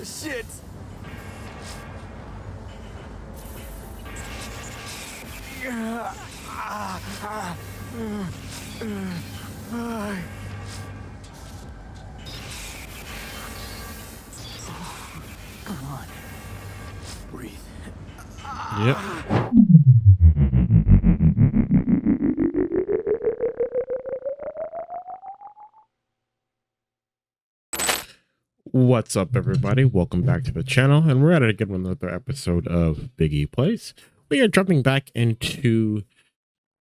Shit! Come on. Breathe. Yep. What's up, everybody? Welcome back to the channel, and we're at it again with another episode of Biggie Plays. We are jumping back into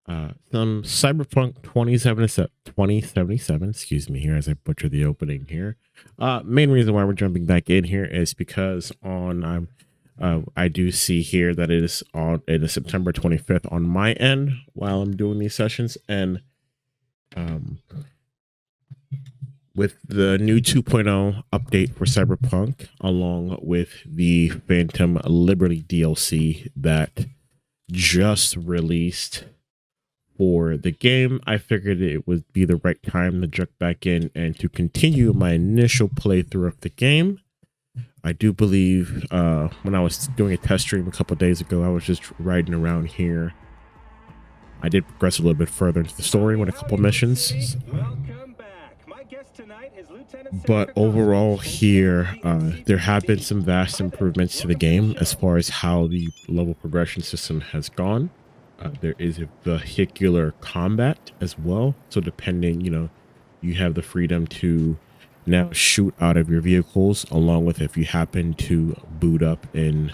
some Cyberpunk 2077. Excuse me here as I butcher the opening here. Main reason why we're jumping back in here is because on I do see here that it is September 25th on my end while I'm doing these sessions, and with the new 2.0 update for Cyberpunk, along with the Phantom Liberty DLC that just released for the game, I figured it would be the right time to jump back in and to continue my initial playthrough of the game. I do believe when I was doing a test stream a couple days ago, I was just riding around here. I did progress a little bit further into the story with a couple missions. But overall here, there have been some vast improvements to the game as far as how the level progression system has gone. There is a vehicular combat as well. So depending, you have the freedom to now shoot out of your vehicles, along with if you happen to boot up in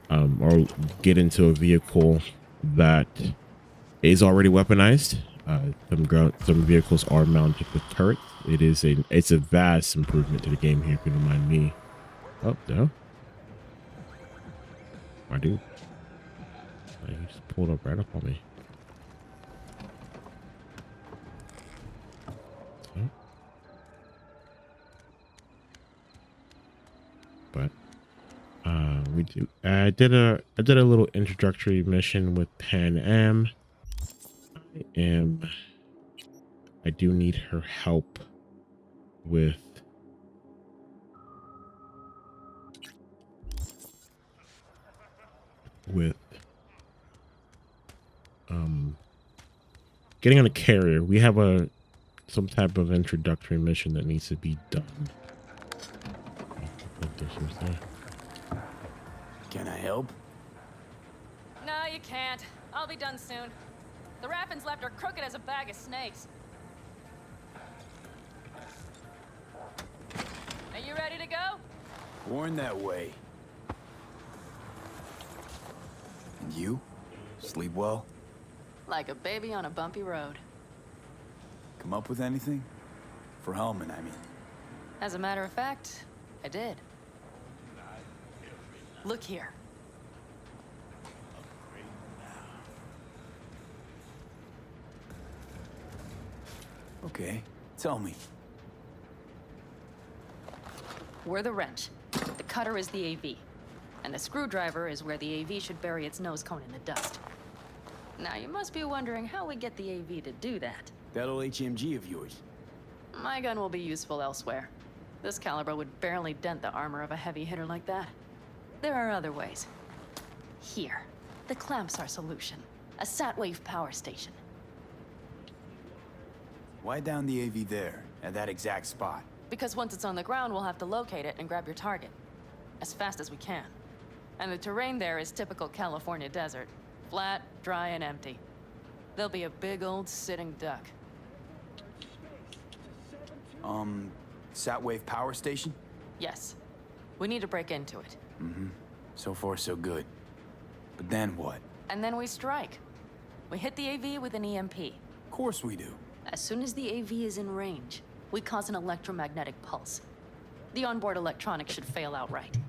or get into a vehicle that is already weaponized. Some vehicles are mounted with turrets. It's a vast improvement to the game here, if you don't mind me. Oh no, my dude, he just pulled up right up on me. Oh. But I did a little introductory mission with Pan Am. I do need her help with getting on a carrier. We have some type of introductory mission that needs to be done. Can I help? No, you can't. I'll be done soon. The Raffins left are crooked as a bag of snakes. Are you ready to go? Born that way. And you? Sleep well? Like a baby on a bumpy road. Come up with anything? For Hellman, I mean. As a matter of fact, I did. Look here. Okay, tell me. We're the wrench. The cutter is the AV. And the screwdriver is where the AV should bury its nose cone in the dust. Now, you must be wondering how we get the AV to do that. That old HMG of yours. My gun will be useful elsewhere. This caliber would barely dent the armor of a heavy hitter like that. There are other ways. Here, the clamps are solution. A sat-wave power station. Why down the AV there, at that exact spot? Because once it's on the ground, we'll have to locate it and grab your target. As fast as we can. And the terrain there is typical California desert. Flat, dry, and empty. There'll be a big old sitting duck. Sat-wave power station? Yes. We need to break into it. Mm-hmm. So far, so good. But then what? And then we strike. We hit the AV with an EMP. Of course we do. As soon as the AV is in range, we cause an electromagnetic pulse. The onboard electronics should fail outright.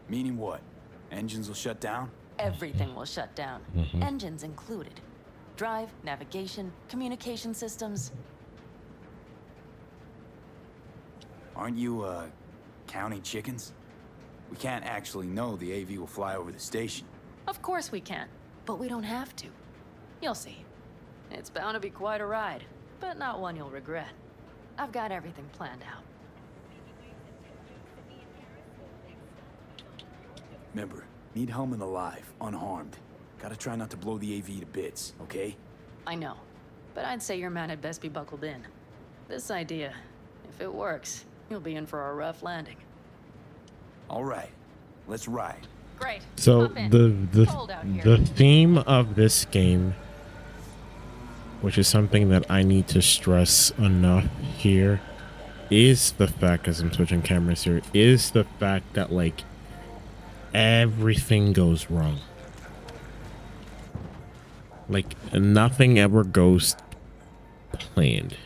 Meaning what? Engines will shut down? Everything will shut down. Engines included. Drive, navigation, communication systems. Aren't you, counting chickens? We can't actually know the AV will fly over the station. Of course we can, but we don't have to. You'll see. It's bound to be quite a ride, but not one you'll regret. I've got everything planned out. Remember, need Hellman alive, unharmed. Gotta try not to blow the AV to bits, okay? I know, but I'd say your man had best be buckled in. This idea, if it works, you'll be in for a rough landing. All right, let's ride. Great. So Hop in. Cold out here. the theme of this game, which is something that I need to stress enough here, is the fact, as I'm switching cameras here, is the fact that like everything goes wrong. Like nothing ever goes planned.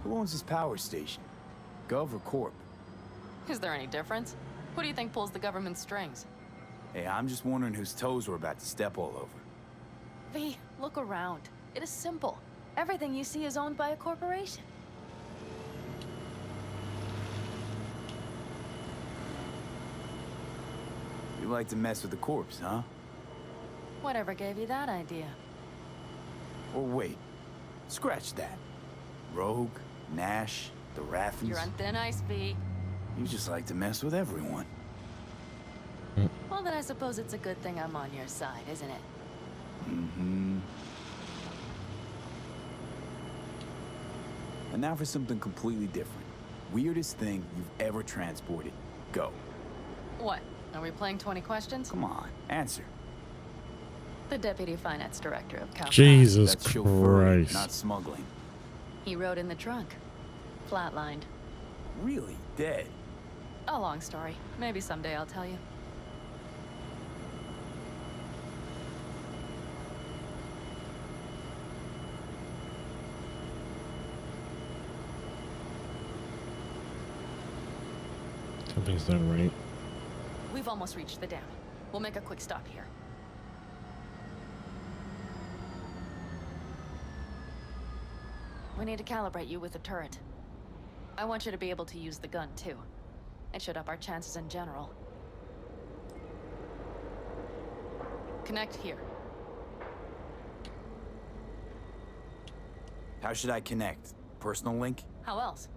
Who owns this power station? Gov or Corp? Is there any difference? Who do you think pulls the government strings? Hey, I'm just wondering whose toes we're about to step all over. V, look around. It is simple. Everything you see is owned by a corporation. You like to mess with the corpse, huh? Whatever gave you that idea? Or wait, scratch that. Rogue, Nash, the Raffens. You're on thin ice, V. You just like to mess with everyone. Well, then I suppose it's a good thing I'm on your side, isn't it? Mm-hmm. And now for something completely different. Weirdest thing you've ever transported. Go. What? Are we playing 20 questions? Come on, answer. The Deputy Finance Director of Cal. Jesus That's chauffeuring, Christ. not smuggling. He rode in the trunk. Flatlined. Really? Dead? A long story. Maybe someday I'll tell you. Something's not right. We've almost reached the dam. We'll make a quick stop here. We need to calibrate you with the turret. I want you to be able to use the gun, too. It should up our chances in general. Connect here. How should I connect? Personal link? How else?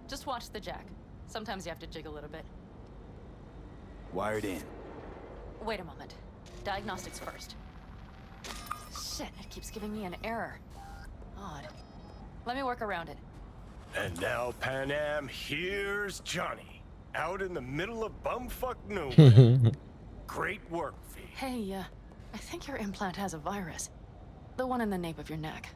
Just watch the jack. Sometimes you have to jig a little bit. Wired in. Wait a moment. Diagnostics first. Shit, it keeps giving me an error. Odd. Let me work around it. And now, Pan Am, here's Johnny. Out in the middle of bumfuck nowhere. Great work, V. Hey, I think your implant has a virus. The one in the nape of your neck.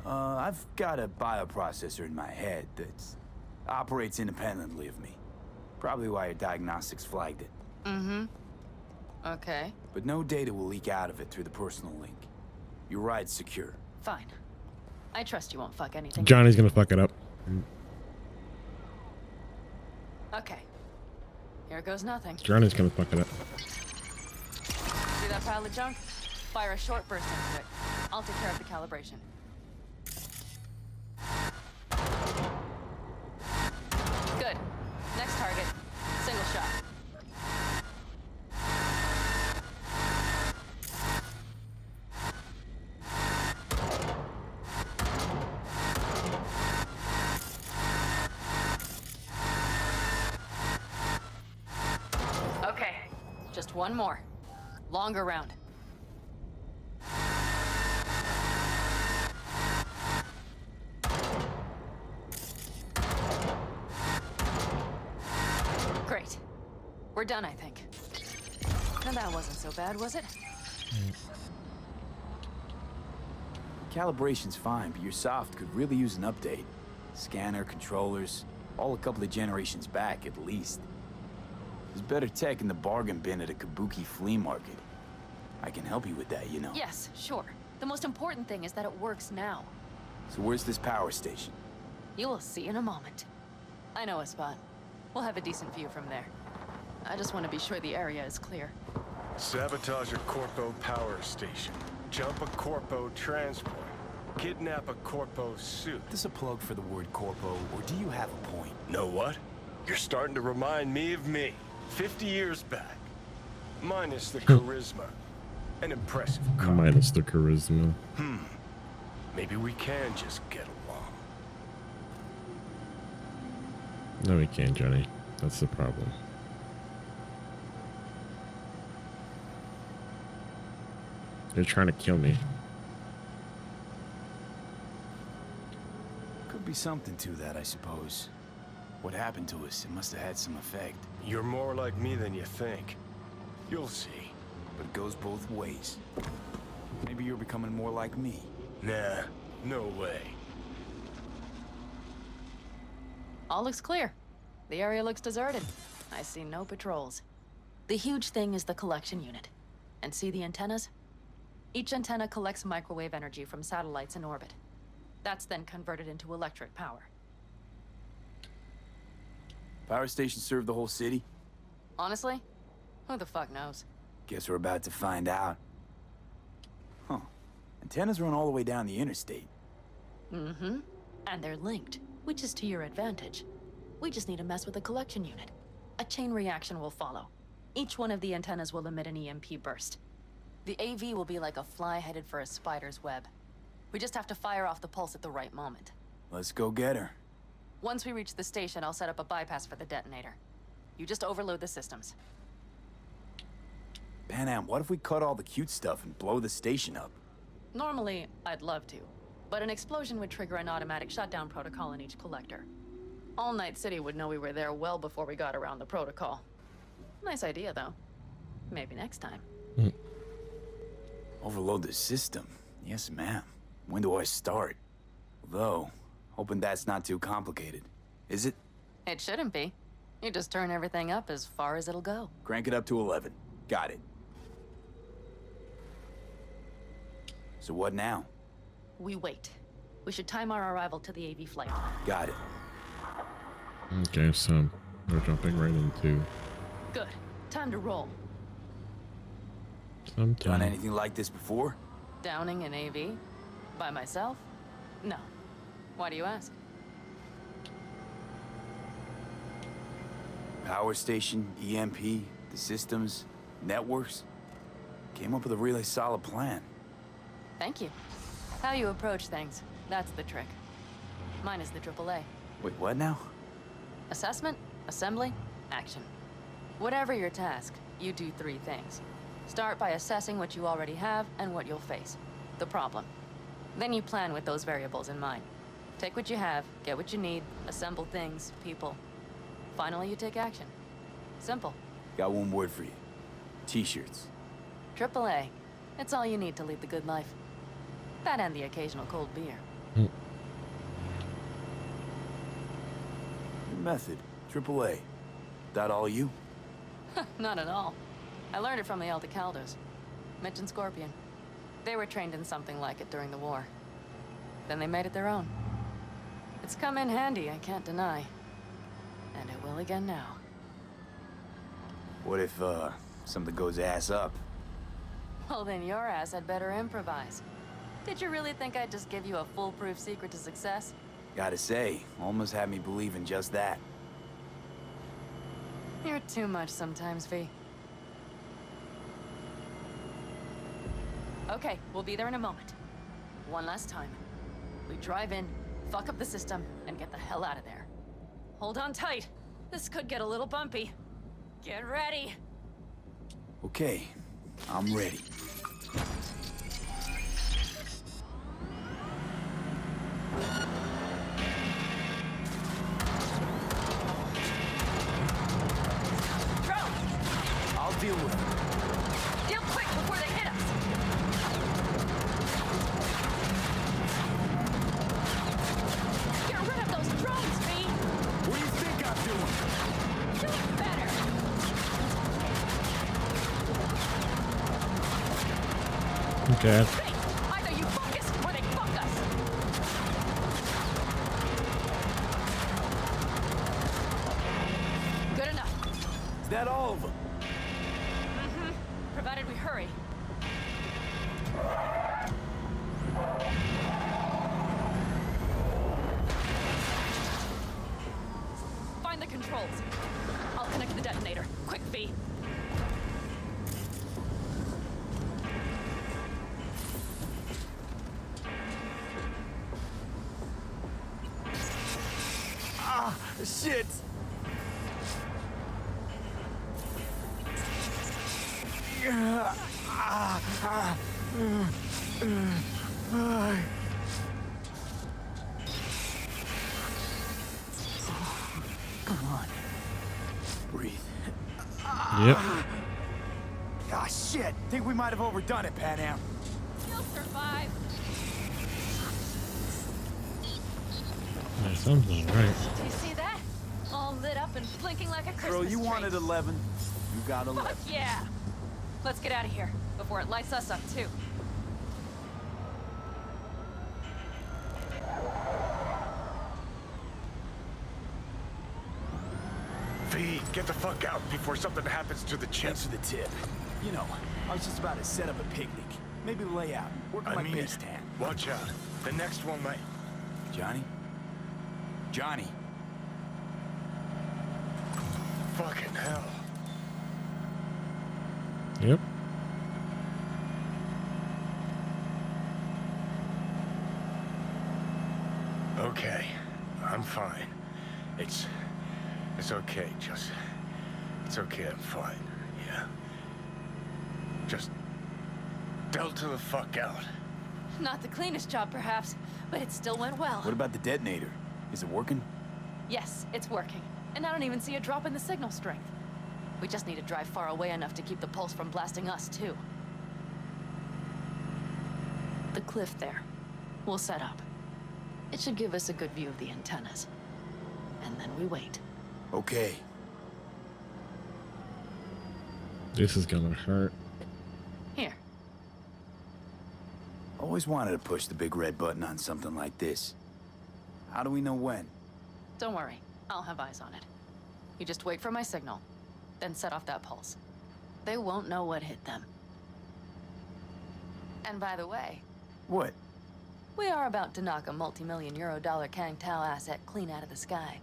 I've got a bioprocessor in my head that operates independently of me. Probably why your diagnostics flagged it. Mm-hmm. Okay. But no data will leak out of it through the personal link. Your ride's secure. Fine. I trust you won't fuck anything. Johnny's gonna fuck it up. Okay. Here goes nothing. Johnny's gonna fuck it up. See that pile of junk? Fire a short burst into it. I'll take care of the calibration. Good. Next target. Single shot. Okay. Just one more. Longer round. Great. We're done, I think. Now that wasn't so bad, was it? Calibration's fine, but your soft could really use an update. Scanner, controllers, all a couple of generations back at least. There's better tech in the bargain bin at a kabuki flea market. I can help you with that, you know. Yes, sure. The most important thing is that it works now. So where's this power station? You will see in a moment. I know a spot. We'll have a decent view from there. I just want to be sure the area is clear. Sabotage a Corpo power station. Jump a Corpo transport. Kidnap a Corpo suit. Is this a plug for the word corpo, or do you have a point? Know what? You're starting to remind me of me. 50 years back. Minus the charisma. An impressive car. Minus the charisma. Maybe we can just get along. No, we can't, Johnny. That's the problem. They're trying to kill me. Could be something to that, I suppose. What happened to us? It must have had some effect. You're more like me than you think. You'll see. But it goes both ways. Maybe you're becoming more like me. Nah, no way. All looks clear. The area looks deserted. I see no patrols. The huge thing is the collection unit. And see the antennas? Each antenna collects microwave energy from satellites in orbit. That's then converted into electric power. Power stations serve the whole city? Honestly, who the fuck knows? Guess we're about to find out. Huh. Antennas run all the way down the interstate. Mm-hmm. And they're linked, which is to your advantage. We just need to mess with the collection unit. A chain reaction will follow. Each one of the antennas will emit an EMP burst. The AV will be like a fly headed for a spider's web. We just have to fire off the pulse at the right moment. Let's go get her. Once we reach the station, I'll set up a bypass for the detonator. You just overload the systems. Panam, what if we cut all the cute stuff and blow the station up? Normally, I'd love to, but an explosion would trigger an automatic shutdown protocol in each collector. All Night City would know we were there well before we got around the protocol. Nice idea, though. Maybe next time. Overload the system? Yes, ma'am. When do I start? Though, hoping that's not too complicated. Is it? It shouldn't be. You just turn everything up as far as it'll go. Crank it up to 11. Got it. So what now? We wait. We should time our arrival to the AV flight. Got it. Okay, so we're jumping right into Good. Time to roll. Done sometime. anything like this before? Downing an AV? By myself? No. Why do you ask? Power station, EMP, the systems, networks. Came up with a really solid plan. Thank you. How you approach things, that's the trick. Mine is the AAA. Wait, what now? Assessment, assembly, action. Whatever your task, you do 3 things. Start by assessing what you already have and what you'll face. The problem. Then you plan with those variables in mind. Take what you have, get what you need, assemble things, people. Finally, you take action. Simple. Got one word for you. T-shirts. AAA. It's all you need to lead the good life. That and the occasional cold beer. Your method. AAA. That all you? Not at all. I learned it from the Aldecaldos. Mitch and Scorpion. They were trained in something like it during the war. Then they made it their own. It's come in handy, I can't deny. And it will again now. What if, something goes ass up? Well, then your ass had better improvise. Did you really think I'd just give you a foolproof secret to success? Gotta say, almost had me believe in just that. You're too much sometimes, V. Okay, we'll be there in a moment. One last time. We drive in, fuck up the system, and get the hell out of there. Hold on tight. This could get a little bumpy. Get ready. Okay, I'm ready. Drone! I'll deal with it. Deal quick before they hit us! Get rid of those drones, V! What do you think I'm doing? Do it better! Okay. V! Either you focus or they fuck us! Good enough. Is that all of them? Provided we hurry. Find the controls. I'll connect the detonator. Quick, V. Ah, shit! Come on. Breathe. Yep. Ah, shit. Think we might have overdone it, Pan Am. You'll survive. That sounds all right. Do you see that? All lit up and blinking like a Christmas Girl, you tree. wanted 11. You got 11. Fuck yeah! Let's get out of here before it lights us up too. V, get the fuck out before something happens to the chip. Thanks for the tip. You know, I was just about to set up a picnic. Maybe lay out. Work on my base tan. Watch out. The next one might. Johnny? Johnny? Fucking hell. Yep. Okay, I'm fine. It's okay, just... It's okay, I'm fine, yeah. Just... Delta the fuck out. Not the cleanest job, perhaps, but it still went well. What about the detonator? Is it working? Yes, it's working. And I don't even see a drop in the signal strength. We just need to drive far away enough to keep the pulse from blasting us, too. The cliff there. We'll set up. It should give us a good view of the antennas. And then we wait. Okay. This is gonna hurt. Here. Always wanted to push the big red button on something like this. How do we know when? Don't worry. I'll have eyes on it. You just wait for my signal, then set off that pulse. They won't know what hit them. And by the way, What? we are about to knock a multi-million-euro Kang Tao asset clean out of the sky.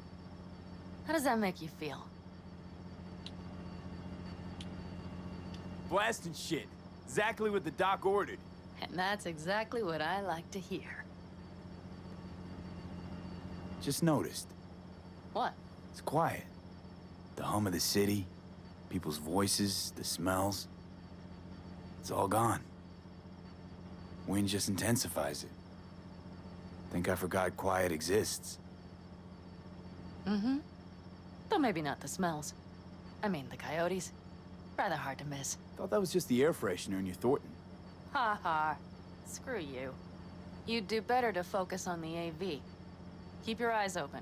How does that make you feel? Blasting shit. Exactly what the doc ordered. And that's exactly what I like to hear. Just noticed. What? It's quiet. The hum of the city, people's voices, the smells. It's all gone. Wind just intensifies it. Think I forgot quiet exists. Mm-hmm. Though maybe not the smells. I mean, the coyotes. Rather hard to miss. Thought that was just the air freshener in your Thornton. Ha ha. Screw you. You'd do better to focus on the AV. Keep your eyes open.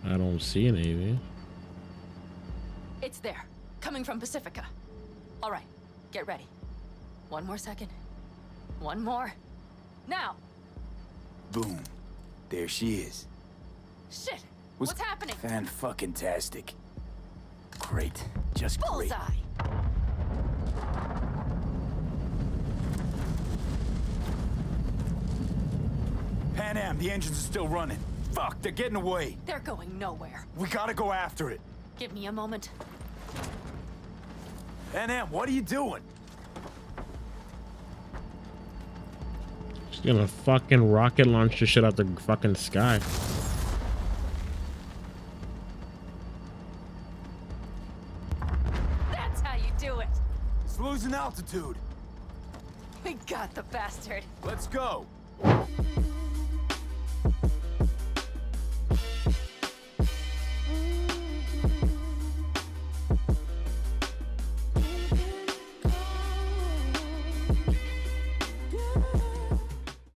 I don't see an AV. It's there. Coming from Pacifica. All right. Get ready. One more second. One more. Now! Boom. There she is. Shit! What's happening? Fan-fucking-tastic. Great. Just great. Bullseye! Pan Am, the engines are still running. Fuck, they're getting away. They're going nowhere. We gotta go after it. Give me a moment. Pan Am, what are you doing? She's gonna fucking rocket launch the shit out the fucking sky. That's how you do it. It's losing altitude. We got the bastard. Let's go.